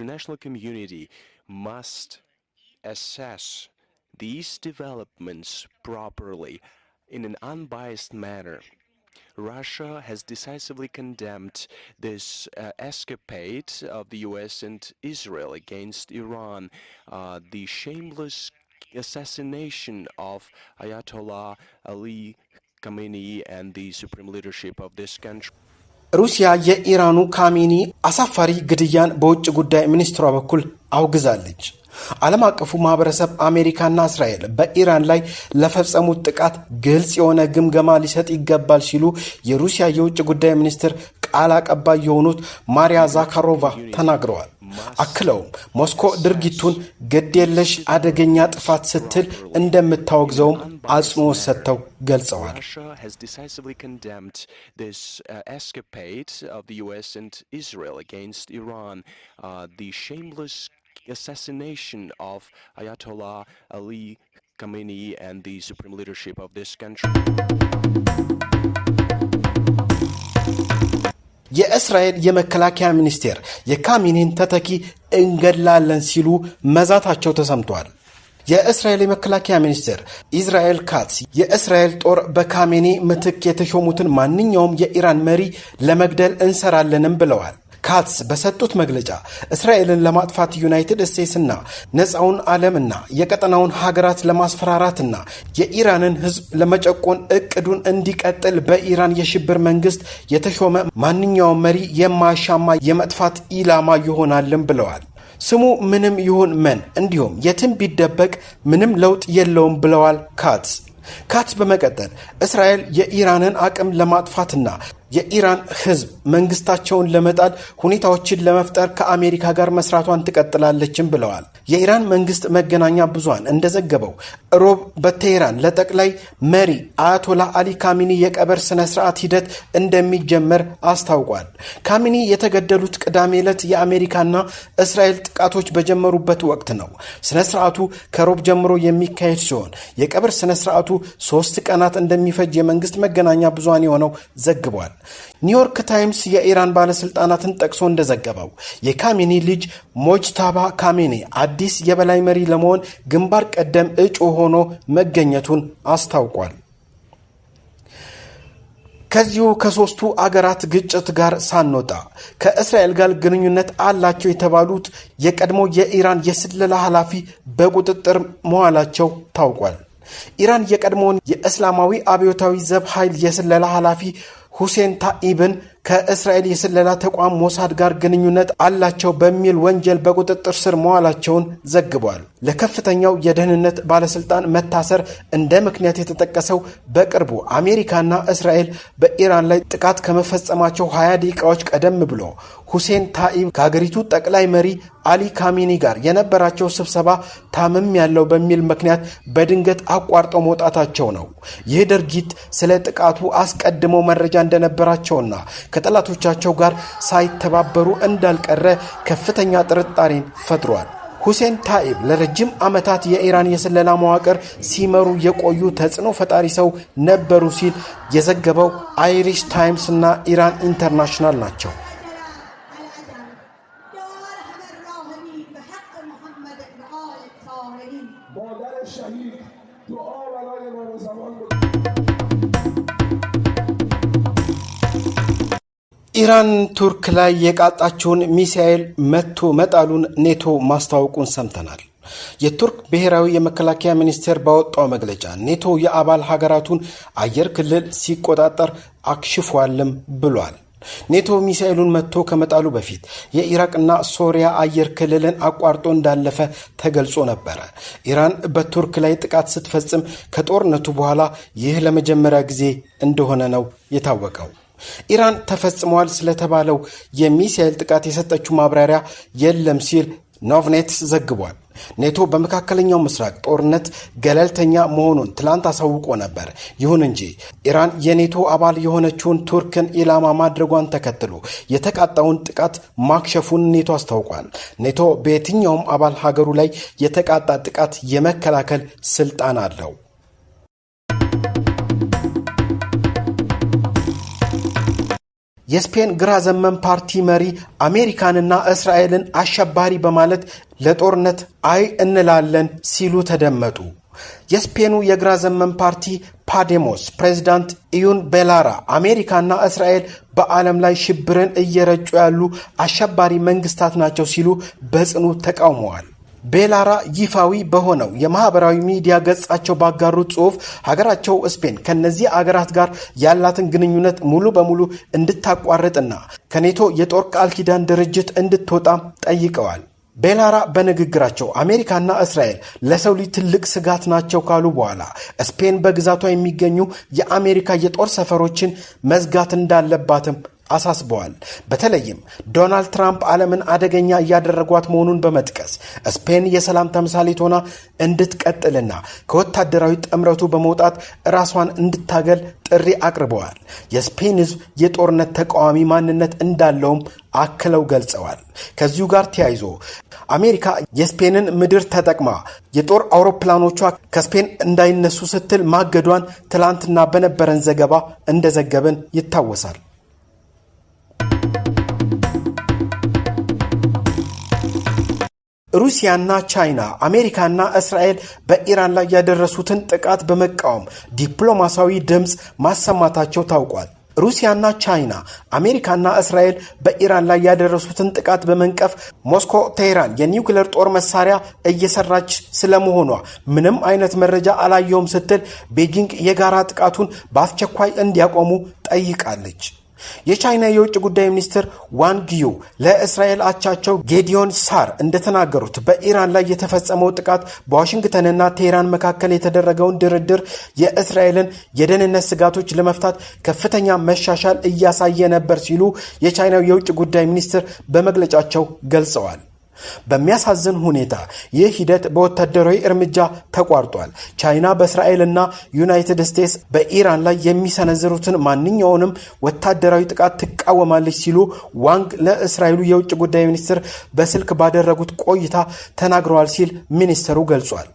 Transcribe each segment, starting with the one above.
international community must assess these developments properly in an unbiased manner. Russia has decisively condemned this escapade of the US and Israel against Iran, the shameless assassination of Ayatollah Ali Khamenei and the supreme leadership of this country. ሩሲያ የኢራኑ ካሜኒ አሳፋሪ ግድያን በውጭ ጉዳይ ሚኒስትሯ በኩል አውግዛለች። ዓለም አቀፉ ማህበረሰብ አሜሪካና እስራኤል በኢራን ላይ ለፈጸሙት ጥቃት ግልጽ የሆነ ግምገማ ሊሰጥ ይገባል ሲሉ የሩሲያ የውጭ ጉዳይ ሚኒስትር ቃል አቀባይ የሆኑት ማሪያ ዛካሮቫ ተናግረዋል። አክለውም ሞስኮ ድርጊቱን ግዴለሽ አደገኛ ጥፋት ስትል እንደምታወግዘውም አጽንኦት ሰጥተው ገልጸዋል። Russia has decisively condemned this escapade of the US and Israel against Iran, the shameless assassination of Ayatollah Ali Khamenei and the supreme leadership of this country. የእስራኤል የመከላከያ ሚኒስቴር የካሜኒን ተተኪ እንገድላለን ሲሉ መዛታቸው ተሰምቷል። የእስራኤል የመከላከያ ሚኒስቴር ኢዝራኤል ካትስ የእስራኤል ጦር በካሜኒ ምትክ የተሾሙትን ማንኛውም የኢራን መሪ ለመግደል እንሰራለንም ብለዋል። ካትስ በሰጡት መግለጫ እስራኤልን ለማጥፋት ዩናይትድ ስቴትስና ነፃውን ዓለምና የቀጠናውን ሀገራት ለማስፈራራትና የኢራንን ሕዝብ ለመጨቆን እቅዱን እንዲቀጥል በኢራን የሽብር መንግስት የተሾመ ማንኛውም መሪ የማያሻማ የመጥፋት ኢላማ ይሆናልም ብለዋል። ስሙ ምንም ይሁን ምን እንዲሁም የትም ቢደበቅ ምንም ለውጥ የለውም ብለዋል ካትስ በመቀጠል እስራኤል የኢራንን አቅም ለማጥፋትና የኢራን ህዝብ መንግስታቸውን ለመጣል ሁኔታዎችን ለመፍጠር ከአሜሪካ ጋር መስራቷን ትቀጥላለችም ብለዋል። የኢራን መንግስት መገናኛ ብዙሃን እንደዘገበው ሮብ በቴህራን ለጠቅላይ መሪ አያቶላህ አሊ ካሜኒ የቀብር ስነ ስርዓት ሂደት እንደሚጀመር አስታውቋል። ካሜኒ የተገደሉት ቅዳሜ ዕለት የአሜሪካና እስራኤል ጥቃቶች በጀመሩበት ወቅት ነው። ስነ ስርዓቱ ከሮብ ጀምሮ የሚካሄድ ሲሆን የቀብር ስነ ስርዓቱ 3 ቀናት እንደሚፈጅ የመንግስት መገናኛ ብዙሃን የሆነው ዘግቧል። ኒውዮርክ ታይምስ የኢራን ባለስልጣናትን ጠቅሶ እንደዘገበው የካሜኒ ልጅ ሞጅታባ ካሜኒ አዲስ የበላይ መሪ ለመሆን ግንባር ቀደም እጩ ሆኖ መገኘቱን አስታውቋል። ከዚሁ ከሶስቱ አገራት ግጭት ጋር ሳንወጣ ከእስራኤል ጋር ግንኙነት አላቸው የተባሉት የቀድሞ የኢራን የስለላ ኃላፊ በቁጥጥር መዋላቸው ታውቋል። ኢራን የቀድሞውን የእስላማዊ አብዮታዊ ዘብ ኃይል የስለላ ኃላፊ ሁሴን ታኢብን ከእስራኤል የስለላ ተቋም ሞሳድ ጋር ግንኙነት አላቸው በሚል ወንጀል በቁጥጥር ስር መዋላቸውን ዘግቧል። ለከፍተኛው የደህንነት ባለስልጣን መታሰር እንደ ምክንያት የተጠቀሰው በቅርቡ አሜሪካና እስራኤል በኢራን ላይ ጥቃት ከመፈጸማቸው 20 ደቂቃዎች ቀደም ብሎ ሁሴን ታኢብ ከሀገሪቱ ጠቅላይ መሪ አሊ ካሜኒ ጋር የነበራቸው ስብሰባ ታምም ያለው በሚል ምክንያት በድንገት አቋርጠው መውጣታቸው ነው። ይህ ድርጊት ስለ ጥቃቱ አስቀድመው መረጃ እንደነበራቸውና ከጠላቶቻቸው ጋር ሳይተባበሩ እንዳልቀረ ከፍተኛ ጥርጣሬን ፈጥሯል። ሁሴን ታኢብ ለረጅም ዓመታት የኢራን የስለላ መዋቅር ሲመሩ የቆዩ ተጽዕኖ ፈጣሪ ሰው ነበሩ ሲል የዘገበው አይሪሽ ታይምስ እና ኢራን ኢንተርናሽናል ናቸው። ኢራን ቱርክ ላይ የቃጣቸውን ሚሳኤል መቶ መጣሉን ኔቶ ማስታወቁን ሰምተናል። የቱርክ ብሔራዊ የመከላከያ ሚኒስቴር ባወጣው መግለጫ ኔቶ የአባል ሀገራቱን አየር ክልል ሲቆጣጠር አክሽፏልም ብሏል። ኔቶ ሚሳኤሉን መቶ ከመጣሉ በፊት የኢራቅና ሶሪያ አየር ክልልን አቋርጦ እንዳለፈ ተገልጾ ነበር። ኢራን በቱርክ ላይ ጥቃት ስትፈጽም ከጦርነቱ በኋላ ይህ ለመጀመሪያ ጊዜ እንደሆነ ነው የታወቀው። ኢራን ተፈጽሟል ስለተባለው የሚሳኤል ጥቃት የሰጠችው ማብራሪያ የለም ሲል ኖቭኔት ዘግቧል። ኔቶ በመካከለኛው ምስራቅ ጦርነት ገለልተኛ መሆኑን ትላንት አሳውቆ ነበር። ይሁን እንጂ ኢራን የኔቶ አባል የሆነችውን ቱርክን ኢላማ ማድረጓን ተከትሎ የተቃጣውን ጥቃት ማክሸፉን ኔቶ አስታውቋል። ኔቶ በየትኛውም አባል ሀገሩ ላይ የተቃጣ ጥቃት የመከላከል ስልጣን አለው። የስፔን ግራ ዘመም ፓርቲ መሪ አሜሪካንና እስራኤልን አሸባሪ በማለት ለጦርነት አይ እንላለን ሲሉ ተደመጡ። የስፔኑ የግራ ዘመም ፓርቲ ፓዴሞስ ፕሬዝዳንት ኢዩን ቤላራ አሜሪካና እስራኤል በዓለም ላይ ሽብርን እየረጩ ያሉ አሸባሪ መንግስታት ናቸው ሲሉ በጽኑ ተቃውመዋል። ቤላራ ይፋዊ በሆነው የማህበራዊ ሚዲያ ገጻቸው ባጋሩት ጽሑፍ ሀገራቸው ስፔን ከነዚህ አገራት ጋር ያላትን ግንኙነት ሙሉ በሙሉ እንድታቋርጥና ከኔቶ የጦር ቃል ኪዳን ድርጅት እንድትወጣ ጠይቀዋል። ቤላራ በንግግራቸው አሜሪካና እስራኤል ለሰው ልጅ ትልቅ ስጋት ናቸው ካሉ በኋላ ስፔን በግዛቷ የሚገኙ የአሜሪካ የጦር ሰፈሮችን መዝጋት እንዳለባትም አሳስበዋል። በተለይም ዶናልድ ትራምፕ ዓለምን አደገኛ እያደረጓት መሆኑን በመጥቀስ ስፔን የሰላም ተምሳሌት ሆና እንድትቀጥልና ከወታደራዊ ጥምረቱ በመውጣት ራሷን እንድታገል ጥሪ አቅርበዋል። የስፔን ሕዝብ የጦርነት ተቃዋሚ ማንነት እንዳለውም አክለው ገልጸዋል። ከዚሁ ጋር ተያይዞ አሜሪካ የስፔንን ምድር ተጠቅማ የጦር አውሮፕላኖቿ ከስፔን እንዳይነሱ ስትል ማገዷን ትላንትና በነበረን ዘገባ እንደዘገበን ይታወሳል። ሩሲያና ቻይና አሜሪካና እስራኤል በኢራን ላይ ያደረሱትን ጥቃት በመቃወም ዲፕሎማሲያዊ ድምፅ ማሰማታቸው ታውቋል። ሩሲያና ቻይና አሜሪካና እስራኤል በኢራን ላይ ያደረሱትን ጥቃት በመንቀፍ ሞስኮ ቴህራን የኒውክሌር ጦር መሳሪያ እየሰራች ስለመሆኗ ምንም አይነት መረጃ አላየውም ስትል ቤጂንግ የጋራ ጥቃቱን በአስቸኳይ እንዲያቆሙ ጠይቃለች። የቻይና የውጭ ጉዳይ ሚኒስትር ዋንግ ዩ ለእስራኤል አቻቸው ጌዲዮን ሳር እንደተናገሩት በኢራን ላይ የተፈጸመው ጥቃት በዋሽንግተንና ቴህራን መካከል የተደረገውን ድርድር የእስራኤልን የደህንነት ስጋቶች ለመፍታት ከፍተኛ መሻሻል እያሳየ ነበር ሲሉ የቻይናው የውጭ ጉዳይ ሚኒስትር በመግለጫቸው ገልጸዋል። በሚያሳዝን ሁኔታ ይህ ሂደት በወታደራዊ እርምጃ ተቋርጧል። ቻይና በእስራኤልና ዩናይትድ ስቴትስ በኢራን ላይ የሚሰነዝሩትን ማንኛውንም ወታደራዊ ጥቃት ትቃወማለች ሲሉ ዋንግ ለእስራኤሉ የውጭ ጉዳይ ሚኒስትር በስልክ ባደረጉት ቆይታ ተናግረዋል ሲል ሚኒስትሩ ገልጿል።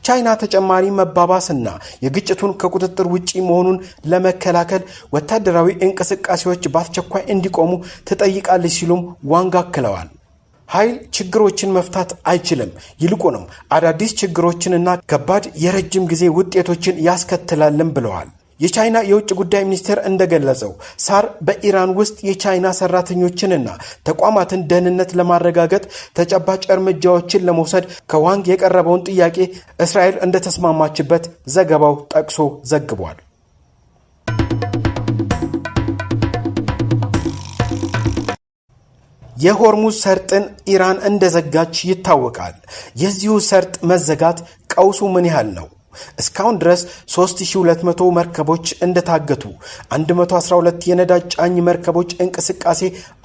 ቻይና ተጨማሪ መባባስና የግጭቱን ከቁጥጥር ውጪ መሆኑን ለመከላከል ወታደራዊ እንቅስቃሴዎች በአስቸኳይ እንዲቆሙ ትጠይቃለች ሲሉም ዋንግ አክለዋል። ኃይል ችግሮችን መፍታት አይችልም፣ ይልቁንም አዳዲስ ችግሮችንና ከባድ የረጅም ጊዜ ውጤቶችን ያስከትላልም ብለዋል። የቻይና የውጭ ጉዳይ ሚኒስቴር እንደገለጸው ሳር በኢራን ውስጥ የቻይና ሰራተኞችንና ተቋማትን ደህንነት ለማረጋገጥ ተጨባጭ እርምጃዎችን ለመውሰድ ከዋንግ የቀረበውን ጥያቄ እስራኤል እንደተስማማችበት ዘገባው ጠቅሶ ዘግቧል። የሆርሙዝ ሰርጥን ኢራን እንደዘጋች ይታወቃል። የዚሁ ሰርጥ መዘጋት ቀውሱ ምን ያህል ነው? እስካሁን ድረስ 3200 መርከቦች እንደታገቱ 112 የነዳጅ ጫኝ መርከቦች እንቅስቃሴ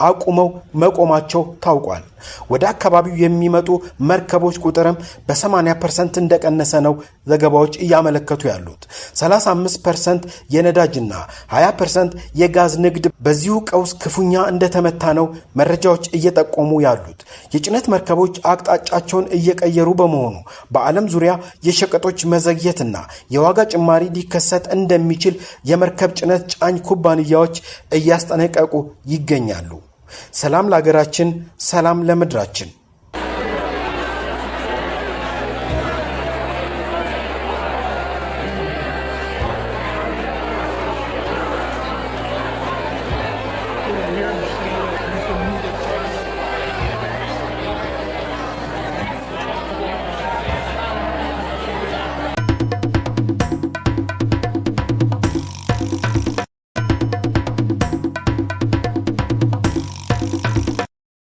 አቁመው መቆማቸው ታውቋል። ወደ አካባቢው የሚመጡ መርከቦች ቁጥርም በ80% እንደቀነሰ ነው ዘገባዎች እያመለከቱ ያሉት። 35% የነዳጅና 20% የጋዝ ንግድ በዚሁ ቀውስ ክፉኛ እንደተመታ ነው መረጃዎች እየጠቆሙ ያሉት። የጭነት መርከቦች አቅጣጫቸውን እየቀየሩ በመሆኑ በዓለም ዙሪያ የሸቀጦች መዘግየትና የዋጋ ጭማሪ ሊከሰት እንደሚችል የመርከብ ጭነት ጫኝ ኩባንያዎች እያስጠነቀቁ ይገኛሉ። ሰላም ለሀገራችን፣ ሰላም ለምድራችን።